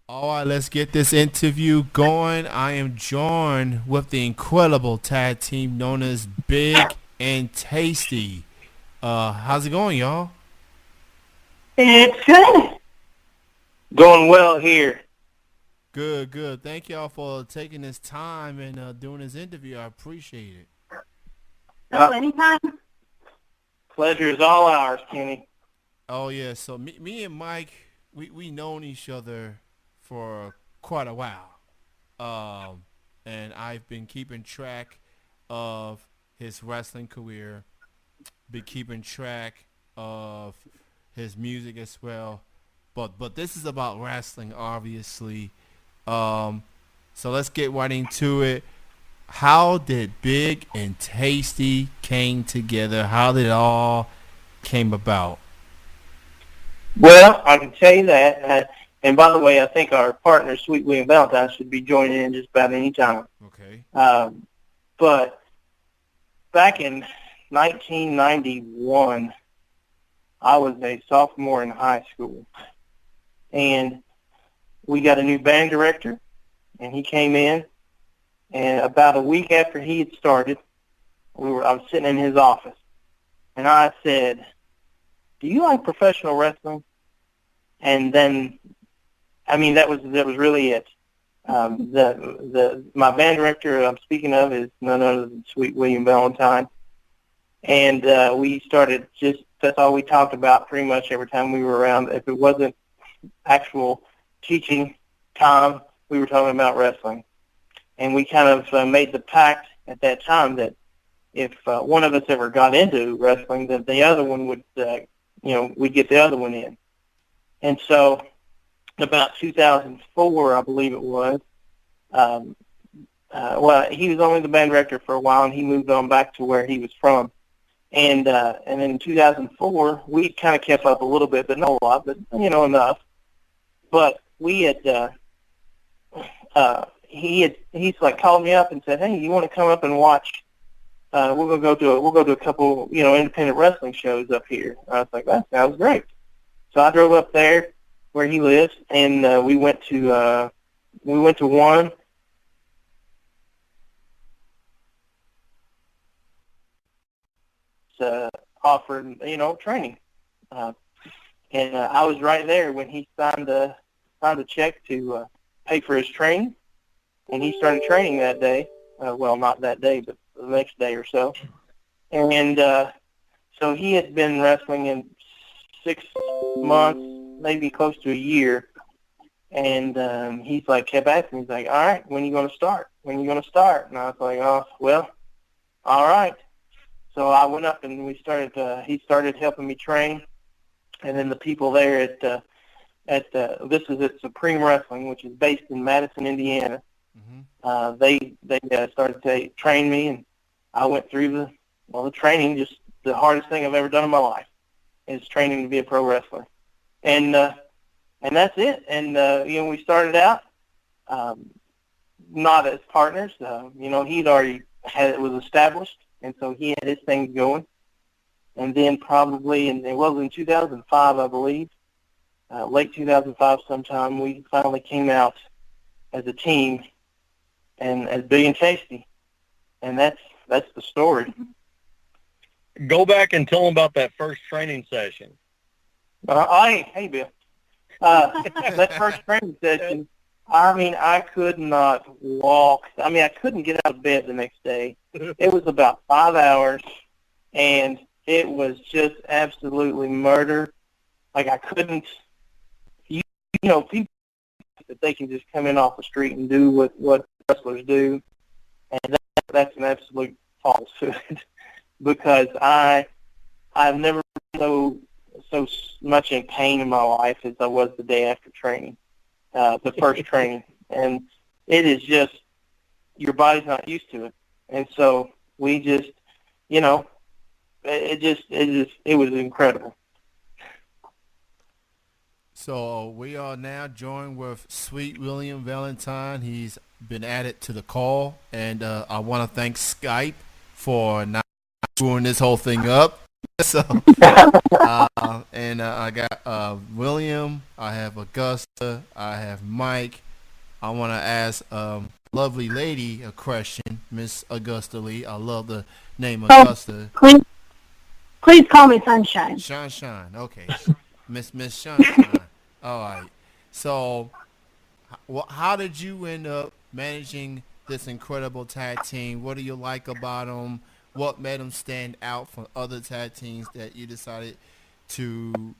All right, let's get this interview going. I am joined with the incredible tag team known as Big and Tasty. How's it going, y'all? It's good. Going well here. Good, good. Thank y'all for taking this time and doing this interview. I appreciate it. Oh, anytime. Pleasure is all ours, Kenny. Oh yeah, so me and Mike, we known each other for quite a while. Um, and I've been keeping track of his wrestling career, been keeping track of his music as well. But this is about wrestling, obviously. Um, so let's get right into it. How did Big and Tasty came together? How did it all came about? Well, I can tell you that. And by the way, I think our partner, Sweet William Valentine, should be joining in just about any time. Okay. But back in 1991, I was a sophomore in high school, and we got a new band director, and he came in, and about a week after he had started, I was sitting in his office, and I said, "Do you like professional wrestling?" And then, I mean, that was really it. My band director I'm speaking of is none other than Sweet William Valentine, and we started that's all we talked about pretty much every time we were around. If it wasn't actual teaching time, we were talking about wrestling, and we kind of made the pact at that time that if one of us ever got into wrestling, then the other one would, we'd get the other one in. And so about 2004, I believe it was, he was only the band director for a while, and he moved on back to where he was from. And then in 2004, we kind of kept up a little bit, but not a lot, but, enough. But we had, he's like called me up and said, "Hey, you want to come up and watch? We'll go to a couple, independent wrestling shows up here." I was like, "That sounds great." So I drove up there where he lives, and we went to one. Offered, training, and I was right there when he signed a check to pay for his training, and he started training that day. Well, not that day, but the next day or so. And so he had been wrestling in 6 months, maybe close to a year. And he's like, kept asking me, he's like, "All right, when are you going to start? When are you going to start?" And I was like, "Oh, well, all right." So I went up and he started helping me train. And then the people there this is at Supreme Wrestling, which is based in Madison, Indiana. Mm-hmm. They started to train me, and I went through the training. Just the hardest thing I've ever done in my life is training to be a pro wrestler, and that's it. And we started out not as partners. He'd already it was established, and so he had his thing going. And then probably, and it was in 2005, I believe, late 2005 sometime, we finally came out as a team and as Big and Tasty, and that's the story. Go back and tell them about that first training session. Hey, Bill. That first training session, I mean, I could not walk. I mean, I couldn't get out of bed the next day. It was about 5 hours, and it was just absolutely murder. Like, I couldn't, people that they can just come in off the street and do what wrestlers do, and that's an absolute falsehood because I've never been so much in pain in my life as I was the day after training, the first training, and it is just your body's not used to it, and so we just, it was incredible. So we are now joined with Sweet William Valentine. He's been added to the call, and I want to thank Skype for not screwing this whole thing up. So, and I got William. I have Augusta. I have Mike. I want to ask lovely lady a question, Miss Augusta Lee. I love the name Oh, Augusta. please call me Sunshine. Sunshine. Okay, Miss Sunshine. All right. So, how did you end up managing this incredible tag team? What do you like about them? What made them stand out from other tag teams that you decided to,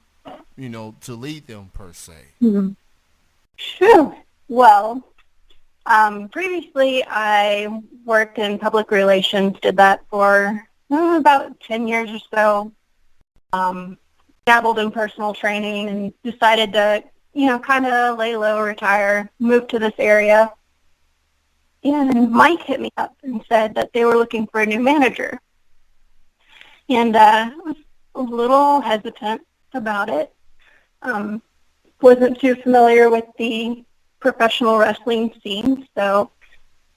to lead them per se? Mhm. Phew. Well, previously I worked in public relations, did that for about 10 years or so. Dabbled in personal training and decided to, kind of lay low, retire, move to this area. And Mike hit me up and said that they were looking for a new manager. And I was a little hesitant about it. Wasn't too familiar with the professional wrestling scene, so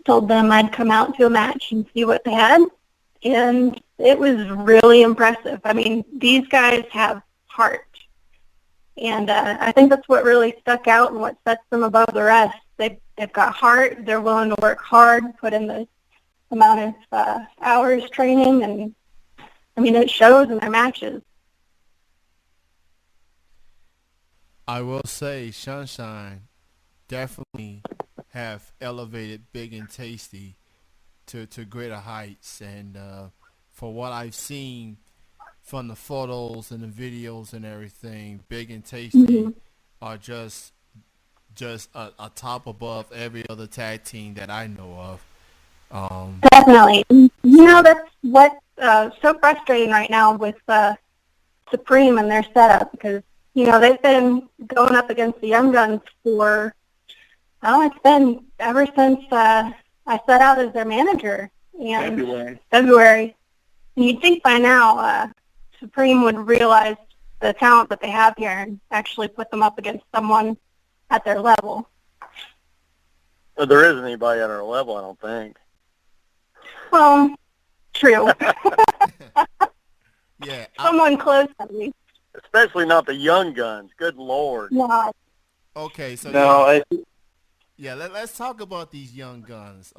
told them I'd come out to a match and see what they had. And it was really impressive. I mean, these guys have heart. And I think that's what really stuck out and what sets them above the rest. They've got heart. They're willing to work hard, put in the amount of hours training, and, I mean, it shows in their matches. I will say Sunshine definitely have elevated Big and Tasty to greater heights. And for what I've seen from the photos and the videos and everything, Big and Tasty are just a top above every other tag team that I know of. Definitely. That's what's so frustrating right now with Supreme and their setup because, they've been going up against the Young Guns for, it's been ever since I set out as their manager in February. And you'd think by now Supreme would realize the talent that they have here and actually put them up against someone at their level. But there isn't anybody at our level, I don't think. Well, true. Yeah. Someone close at least. Especially not the Young Guns. Good Lord. Yeah. Okay, so No, let's talk about these Young Guns,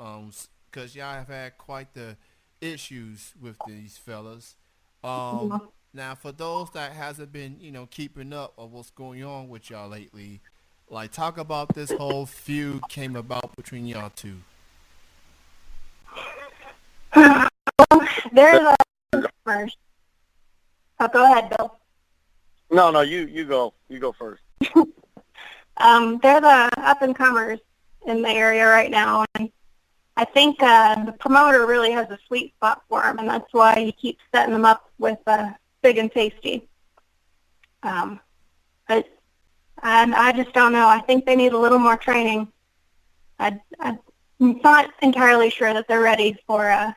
because y'all have had quite the issues with these fellas. Now, for those that hasn't been, keeping up of what's going on with y'all lately, like, talk about this whole feud came about between y'all two. There's a first. Oh, go ahead, Bill. No, you go. You go first. They're the up-and-comers in the area right now, and I think the promoter really has a sweet spot for them, and that's why he keeps setting them up with Big and Tasty. But I just don't know. I think they need a little more training. I'm not entirely sure that they're ready for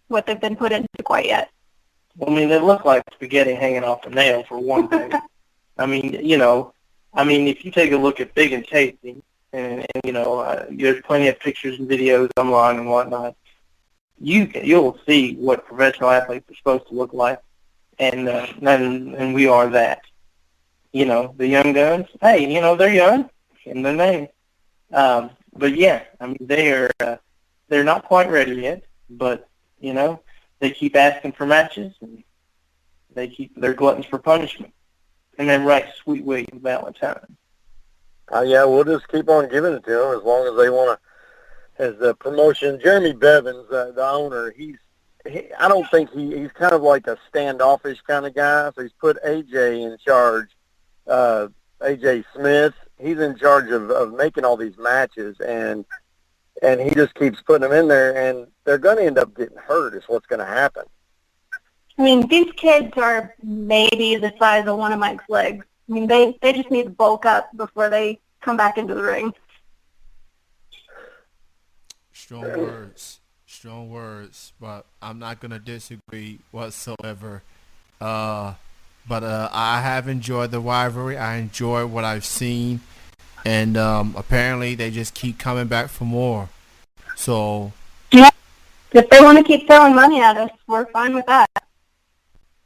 what they've been put into quite yet. I mean, they look like spaghetti hanging off a nail, for one thing. I mean, if you take a look at Big and Tasty, and there's plenty of pictures and videos online and whatnot, you'll see what professional athletes are supposed to look like, and we are that. The Young Guns, hey, they're young in their name. But yeah, I mean, they're not quite ready yet, but, they keep asking for matches, and they're gluttons for punishment. And then right, sweet William Valentine. Yeah, we'll just keep on giving it to them as long as they want to. As the promotion, Jeremy Bevins, the owner, I don't think he's kind of like a standoffish kind of guy. So he's put AJ in charge. AJ Smith, he's in charge of making all these matches, and he just keeps putting them in there, and they're going to end up getting hurt is what's going to happen. I mean, these kids are maybe the size of one of Mike's legs. I mean, they just need to bulk up before they come back into the ring. Strong words, but I'm not going to disagree whatsoever. But I have enjoyed the rivalry. I enjoy what I've seen. And apparently they just keep coming back for more. So, yeah, if they want to keep throwing money at us, we're fine with that.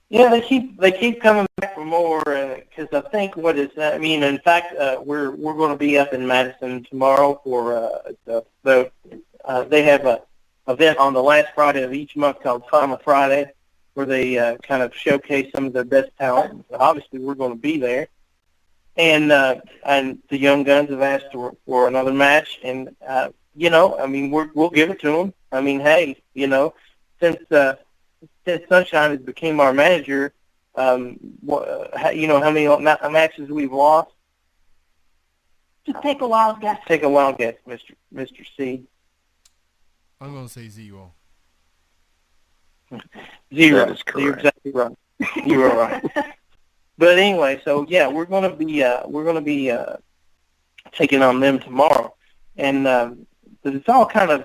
Yeah, they keep coming back for more because I think what is that? I mean, in fact, we're going to be up in Madison tomorrow for they have a event on the last Friday of each month called Final Friday, where they kind of showcase some of their best talent. Obviously, we're going to be there, and the Young Guns have asked for another match, and I mean, we'll give it to them. I mean, hey, since Sunshine has become our manager, how many matches we've lost? Just take a wild guess. Take a wild guess, Mr. C. I'm going to say 0. 0. That is correct. You're exactly right. You were right. But anyway, so yeah, we're going to be taking on them tomorrow, and it's all kind of,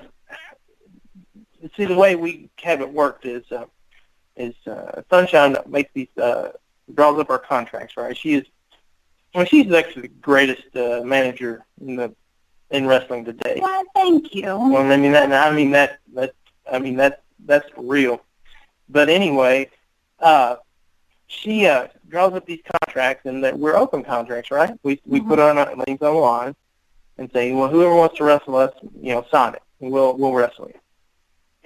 see, the way we have it worked is Sunshine makes these draws up our contracts, right? She's actually the greatest manager in wrestling today. Well, thank you. Well, that's for real. But anyway, she draws up these contracts, and we're open contracts, right? We put our names on the line and say, well, whoever wants to wrestle us, sign it, and we'll wrestle you.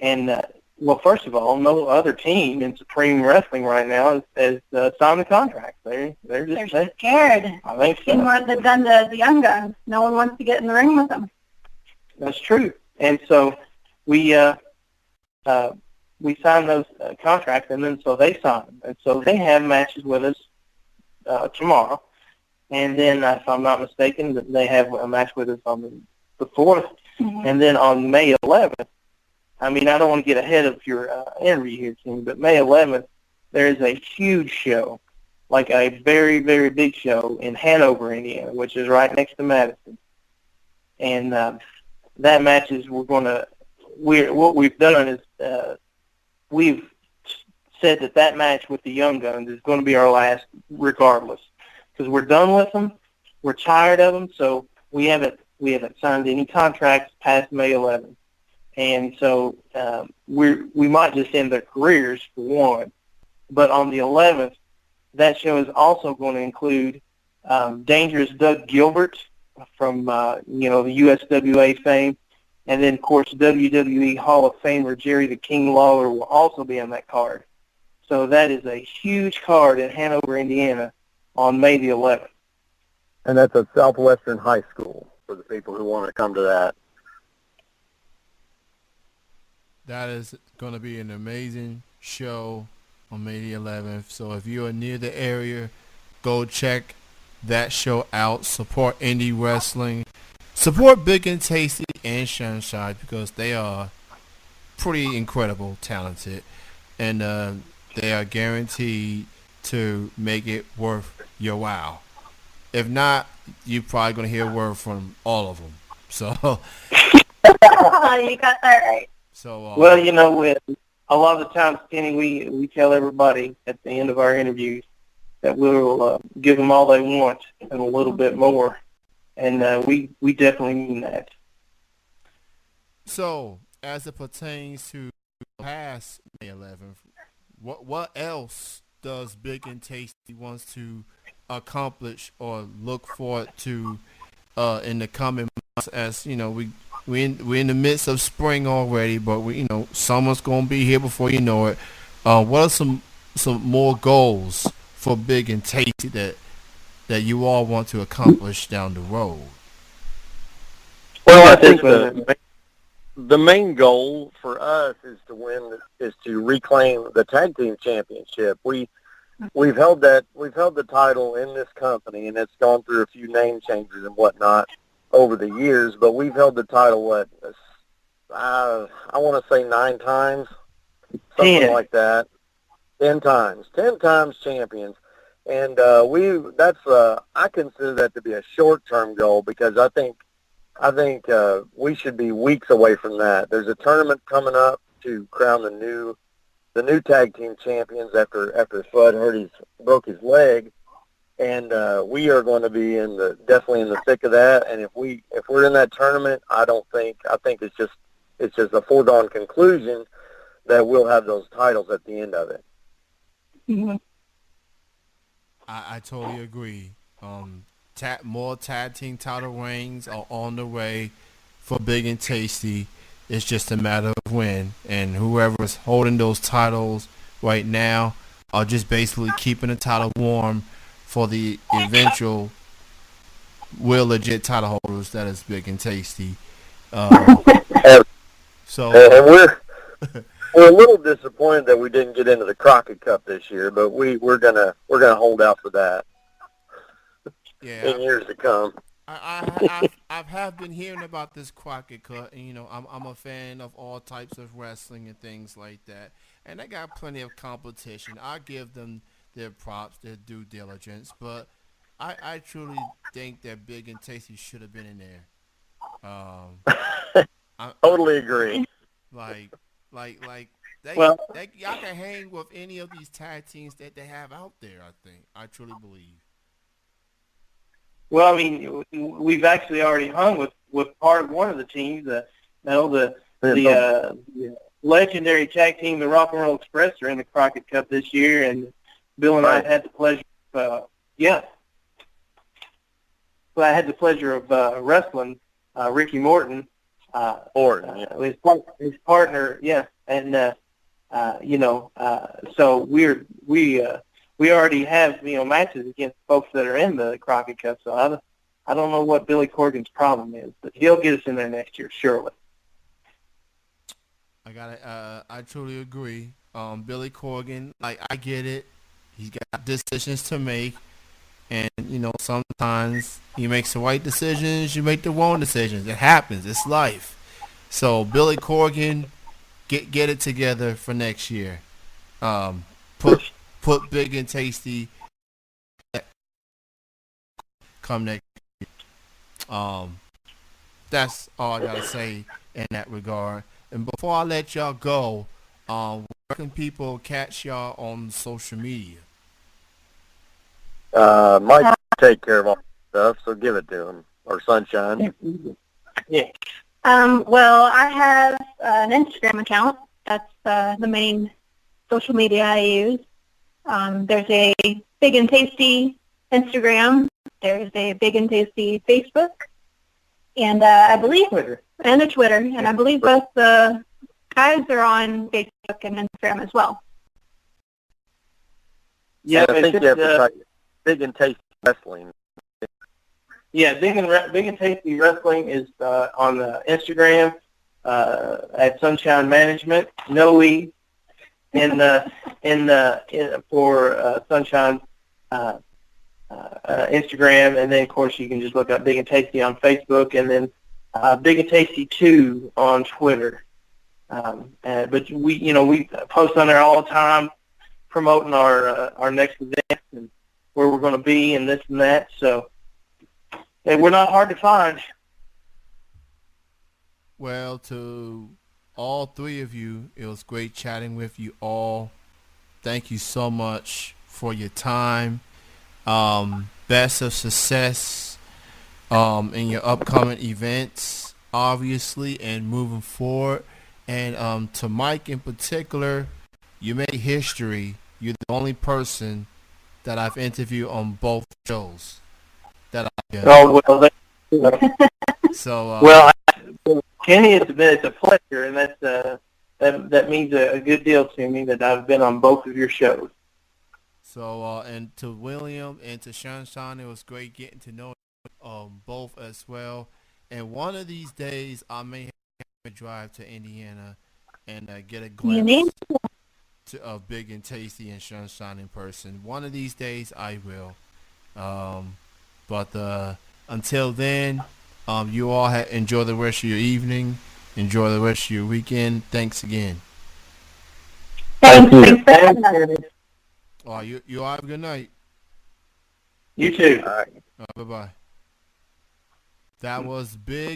And well, first of all, no other team in Supreme Wrestling right now has signed the contract. They're scared. I think so. Seen what they've done to the Young Guns. No one wants to get in the ring with them. That's true. And so we signed those contracts, and then so they sign them. And so they have matches with us tomorrow. And then, if I'm not mistaken, they have a match with us on the 4th. Mm-hmm. And then on May 11th, I mean, I don't want to get ahead of your interview here, Tim, but May 11th, there is a huge show, like a very, very big show in Hanover, Indiana, which is right next to Madison. And that match is what we've done is we've said that match with the Young Guns is going to be our last regardless, because we're done with them. We're tired of them, so we haven't signed any contracts past May 11th. And so we might just end their careers for one. But on the 11th, that show is also going to include Dangerous Doug Gilbert from the USWA fame, and then of course WWE Hall of Famer Jerry the King Lawler will also be on that card. So that is a huge card in Hanover, Indiana, on May the 11th. And that's at Southwestern High School for the people who want to come to that. That is going to be an amazing show on May the 11th. So if you are near the area, go check that show out. Support indie wrestling. Support Big and Tasty and Sunshine, because they are pretty incredible, talented, and they are guaranteed to make it worth your while. If not, you're probably going to hear word from all of them. So You got that right. So well, a lot of the times, Kenny, we tell everybody at the end of our interviews that we'll give them all they want and a little bit more, and we definitely mean that. So, as it pertains to past May 11th, what else does Big and Tasty wants to accomplish or look forward to in the coming months? As we're in the midst of spring already, but summer's gonna be here before you know it. What are some more goals for Big and Tasty that you all want to accomplish down the road? Well, I think the main goal for us is to reclaim the tag team championship. We've held the title in this company, and it's gone through a few name changes and whatnot over the years, but we've held the title, I want to say 9 times, something like that. 10 times champions. And I consider that to be a short-term goal, because I think we should be weeks away from that. There's a tournament coming up to crown the new tag team champions after Fudd broke his leg. And we are going to be definitely in the thick of that. And if we're in that tournament, I think it's just a foregone conclusion that we'll have those titles at the end of it. Mhm. I totally agree. More tag team title reigns are on the way for Big and Tasty. It's just a matter of when, and whoever is holding those titles right now are just basically keeping the title warm for the eventual real legit title holders. That is Big and Tasty. Um, And, so and we're a little disappointed that we didn't get into the Crockett Cup this year, but we're gonna hold out for that yeah, in years to come. I have been hearing about this Crockett Cut, and I'm a fan of all types of wrestling and things like that, and they got plenty of competition. I give them their props, their due diligence, but I truly think that Big and Tasty should have been in there. Um, I Totally agree. like like Well, they y'all can hang with any of these tag teams that they have out there. I truly believe. well, I mean, we've actually already hung with part of one of the teams. The legendary tag team, the Rock and Roll Express, are in the Crockett Cup this year, and Bill and I Right. had the pleasure of, yeah, well, I had the pleasure of wrestling Ricky Morton, Orton, yeah. his partner, yeah, and so we already have matches against folks that are in the Crockett Cup. So I don't know what Billy Corgan's problem is, but he'll get us in there next year, surely. I truly agree. Billy Corgan, like I get it. He's got decisions to make, and sometimes he makes the right decisions. You make the wrong decisions. It happens. It's life. So Billy Corgan, get it together for next year. Um, put Big and Tasty come next. Um, that's all I gotta say in that regard. And before I let y'all go, where can people catch y'all on social media? Mike take care of all that stuff, so give it to him or Sunshine. Yeah. Well, I have an Instagram account. That's the main social media I use. There's a Big and Tasty Instagram. There's a Big and Tasty Facebook. And I believe, Twitter. and a Twitter. And I believe both the guys are on Facebook and Instagram as well. Yeah, And I think you have to type Big and Tasty Wrestling. yeah. Big and Tasty Wrestling is on Instagram at Sunshine Management. No E in for Sunshine Instagram, and then of course you can just look up Big and Tasty on Facebook, and then Big and Tasty 2 on Twitter. But we post on there all the time, promoting our next event and where we're going to be and this and that. So we're not hard to find. Well, to all three of you, it was great chatting with you all. Thank you so much for your time. Best of success in your upcoming events, obviously, and moving forward. And to Mike in particular, you made history. You're the only person that I've interviewed on both shows that I've done. Oh well, So well, Kenny, it's a pleasure, and that means a good deal to me that I've been on both of your shows. So and to William and to Sunshine, it was great getting to know both as well. And one of these days, I may have to drive to Indiana and get a glimpse of Big and Tasty and Sunshine in person. One of these days, I will. But until then, you all enjoy the rest of your evening. Enjoy the rest of your weekend. Thanks again. Thanks you. for having us. You all have a good night. You too. All right. Bye-bye. That was Big